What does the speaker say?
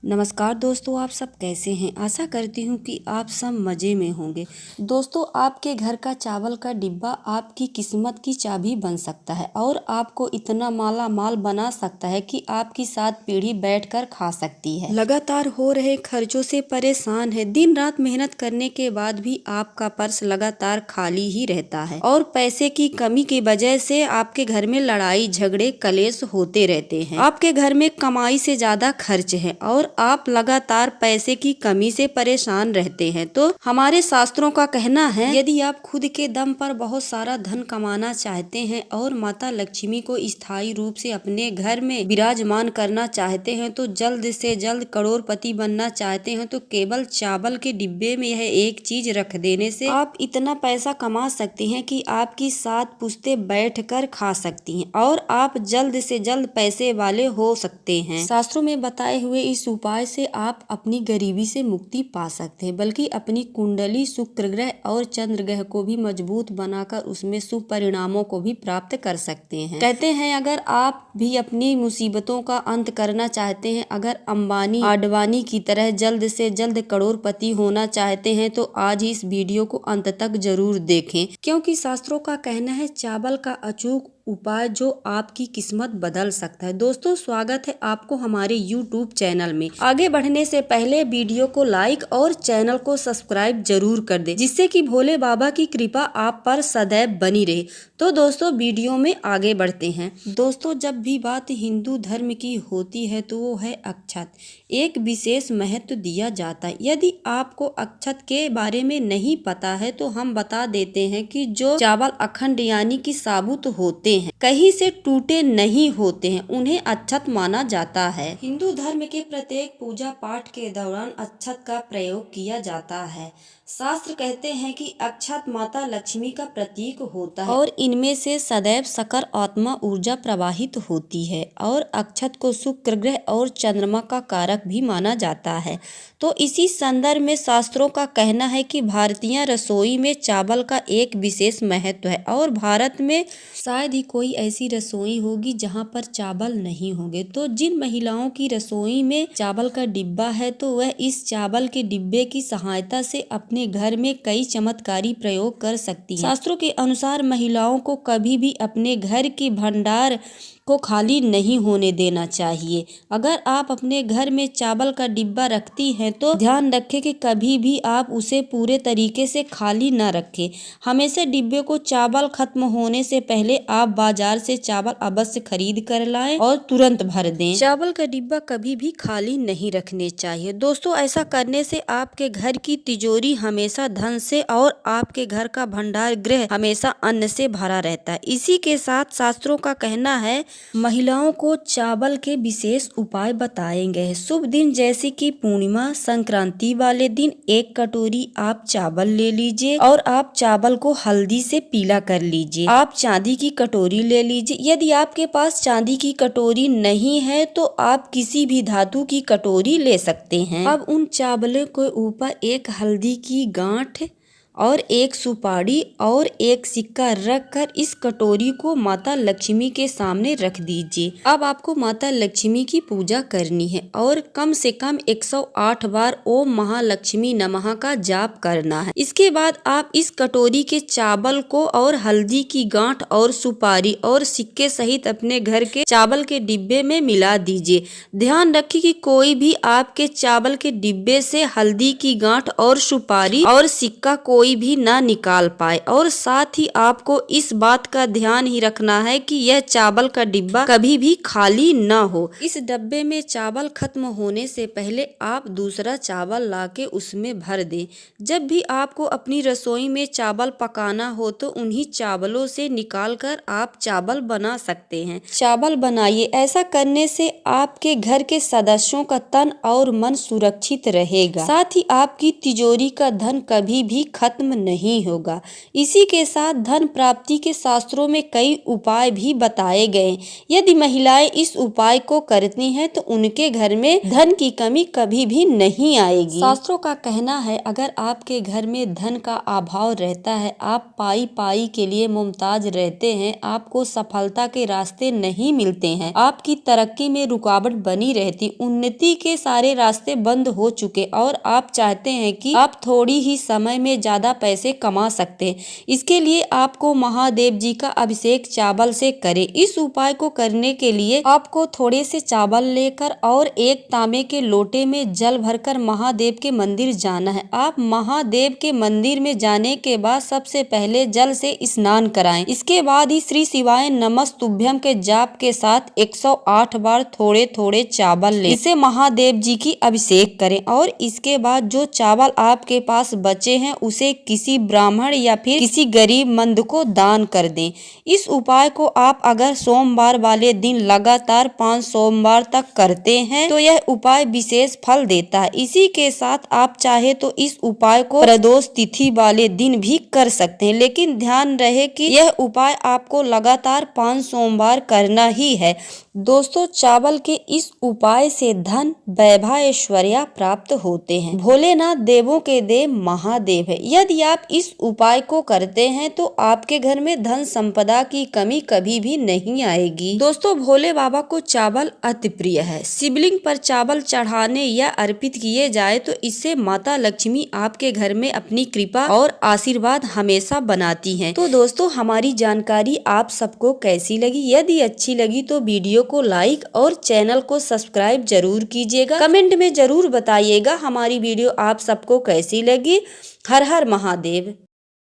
नमस्कार दोस्तों, आप सब कैसे हैं। आशा करती हूँ कि आप सब मज़े में होंगे। दोस्तों, आपके घर का चावल का डिब्बा आपकी किस्मत की चाबी बन सकता है और आपको इतना माला माल बना सकता है कि आपकी 7 पीढ़ी बैठकर खा सकती है। लगातार हो रहे खर्चों से परेशान है, दिन रात मेहनत करने के बाद भी आपका पर्स लगातार खाली ही रहता है और पैसे की कमी की वजह से आपके घर में लड़ाई झगड़े कलेश होते रहते हैं। आपके घर में कमाई से ज्यादा खर्च है और आप लगातार पैसे की कमी से परेशान रहते हैं। तो हमारे शास्त्रों का कहना है, यदि आप खुद के दम पर बहुत सारा धन कमाना चाहते हैं और माता लक्ष्मी को स्थायी रूप से अपने घर में विराजमान करना चाहते हैं, तो जल्द से जल्द करोड़पति बनना चाहते हैं, तो केवल चावल के डिब्बे में यह एक चीज रख देने से आप इतना पैसा कमा सकते हैं कि आपकी 7 पुश्तें बैठकर खा सकती हैं और आप जल्द से जल्द पैसे वाले हो सकते हैं। शास्त्रों में बताए हुए इस उपाय से आप अपनी गरीबी से मुक्ति पा सकते हैं, बल्कि अपनी कुंडली शुक्र ग्रह और चंद्र ग्रह को भी मजबूत बनाकर उसमें शुभ परिणामों को भी प्राप्त कर सकते हैं। कहते हैं, अगर आप भी अपनी मुसीबतों का अंत करना चाहते हैं, अगर अंबानी आडवाणी की तरह जल्द से जल्द करोड़पति होना चाहते हैं, तो आज इस वीडियो को अंत तक जरूर देखें, क्योंकि शास्त्रों का कहना है चावल का अचूक उपाय जो आपकी किस्मत बदल सकता है। दोस्तों, स्वागत है आपको हमारे YouTube चैनल में। आगे बढ़ने से पहले वीडियो को लाइक और चैनल को सब्सक्राइब जरूर कर दे, जिससे कि भोले बाबा की कृपा आप पर सदैव बनी रहे। तो दोस्तों, वीडियो में आगे बढ़ते हैं। दोस्तों, जब भी बात हिंदू धर्म की होती है तो वो है अक्षत। एक विशेष महत्व दिया जाता है। यदि आपको अक्षत के बारे में नहीं पता है तो हम बता देते हैं कि जो चावल अखंड यानी कि साबुत होते हैं, कहीं से टूटे नहीं होते हैं, उन्हें अक्षत माना जाता है। हिंदू धर्म के प्रत्येक पूजा पाठ के दौरान अक्षत का प्रयोग किया जाता है। शास्त्र कहते हैं कि अक्षत माता लक्ष्मी का प्रतीक होता है और इनमें से सदैव सकारात्मक ऊर्जा प्रवाहित होती है और अक्षत को शुक्र ग्रह और चंद्रमा का कारक भी माना जाता है। तो इसी संदर्भ में शास्त्रों का कहना है कि भारतीय रसोई में चावल का एक विशेष महत्व है और भारत में शायद ही कोई ऐसी रसोई होगी जहां पर चावल नहीं होंगे। तो जिन महिलाओं की रसोई में चावल का डिब्बा है, तो वह इस चावल के डिब्बे की सहायता से अपने घर में कई चमत्कारी प्रयोग कर सकती हैं। शास्त्रों के अनुसार महिलाओं को कभी भी अपने घर के भंडार को खाली नहीं होने देना चाहिए। अगर आप अपने घर में चावल का डिब्बा रखती हैं तो ध्यान रखें कि कभी भी आप उसे पूरे तरीके से खाली न रखें। हमेशा डिब्बे को चावल खत्म होने से पहले आप बाजार से चावल अवश्य खरीद कर लाएं और तुरंत भर दें। चावल का डिब्बा कभी भी खाली नहीं रखने चाहिए। दोस्तों, ऐसा करने से आपके घर की तिजोरी हमेशा धन से और आपके घर का भंडार गृह हमेशा अन्न से भरा रहता है। इसी के साथ शास्त्रों का कहना है, महिलाओं को चावल के विशेष उपाय बताए गए हैं। शुभ दिन जैसे कि पूर्णिमा संक्रांति वाले दिन 1 कटोरी आप चावल ले लीजिए और आप चावल को हल्दी से पीला कर लीजिए। आप चांदी की कटोरी ले लीजिए। यदि आपके पास चांदी की कटोरी नहीं है तो आप किसी भी धातु की कटोरी ले सकते हैं। अब उन चावलों के ऊपर एक हल्दी की गांठ और एक सुपारी और एक सिक्का रखकर इस कटोरी को माता लक्ष्मी के सामने रख दीजिए। अब आपको माता लक्ष्मी की पूजा करनी है और कम से कम 108 बार ओम महालक्ष्मी नमः का जाप करना है। इसके बाद आप इस कटोरी के चावल को और हल्दी की गांठ और सुपारी और सिक्के सहित अपने घर के चावल के डिब्बे में मिला दीजिए। ध्यान रखिए कि कोई भी आपके चावल के डिब्बे से हल्दी की गांठ और सुपारी और सिक्का कोई भी ना निकाल पाए और साथ ही आपको इस बात का ध्यान ही रखना है कि यह चावल का डिब्बा कभी भी खाली ना हो। इस डब्बे में चावल खत्म होने से पहले आप दूसरा चावल लाके उसमें भर दें। जब भी आपको अपनी रसोई में चावल पकाना हो तो उन्हीं चावलों से निकालकर आप चावल बना सकते हैं। चावल बनाइए। ऐसा करने से आपके घर के सदस्यों का तन और मन सुरक्षित रहेगा। साथ ही आपकी तिजोरी का धन कभी भी खत्म खत्म नहीं होगा। इसी के साथ धन प्राप्ति के शास्त्रों में कई उपाय भी बताए गए। यदि महिलाएं इस उपाय को करती हैं तो उनके घर में धन की कमी कभी भी नहीं आएगी। शास्त्रों का कहना है अगर आपके घर में धन का अभाव रहता है, आप पाई पाई के लिए मुमताज रहते हैं, आपको सफलता के रास्ते नहीं मिलते हैं, आपकी तरक्की में रुकावट बनी रहती, उन्नति के सारे रास्ते बंद हो चुके और आप चाहते हैं कि आप थोड़ी ही समय में ज्यादा पैसे कमा सकते हैं, इसके लिए आपको महादेव जी का अभिषेक चावल से करें। इस उपाय को करने के लिए आपको थोड़े से चावल लेकर और एक तांबे के लोटे में जल भरकर महादेव के मंदिर जाना है। आप महादेव के मंदिर में जाने के बाद सबसे पहले जल से स्नान कराएं। इसके बाद ही श्री शिवाय नमस्तुभ्यम के जाप के साथ 108 बार थोड़े थोड़े चावल लें, इसे महादेव जी की अभिषेक करें और इसके बाद जो चावल आपके पास बचे हैं उसे किसी ब्राह्मण या फिर किसी गरीब मंद को दान कर दें। इस उपाय को आप अगर सोमवार वाले दिन लगातार 5 सोमवार तक करते हैं तो यह उपाय विशेष फल देता है। इसी के साथ आप चाहे तो इस उपाय को प्रदोष तिथि वाले दिन भी कर सकते हैं, लेकिन ध्यान रहे कि यह उपाय आपको लगातार 5 सोमवार करना ही है। दोस्तों, चावल के इस उपाय से धन, वैभव, ऐश्वर्य प्राप्त होते हैं। भोलेनाथ देवों के देव महादेव है। यदि आप इस उपाय को करते हैं तो आपके घर में धन संपदा की कमी कभी भी नहीं आएगी। दोस्तों, भोले बाबा को चावल अति प्रिय है। शिवलिंग पर चावल चढ़ाने या अर्पित किए जाए तो इससे माता लक्ष्मी आपके घर में अपनी कृपा और आशीर्वाद हमेशा बनाती हैं। तो दोस्तों, हमारी जानकारी आप सबको कैसी लगी? यदि अच्छी लगी तो वीडियो को लाइक और चैनल को सब्सक्राइब जरूर कीजिएगा। कमेंट में जरूर बताइएगा हमारी वीडियो आप सबको कैसी लगी। हर हर महादेव।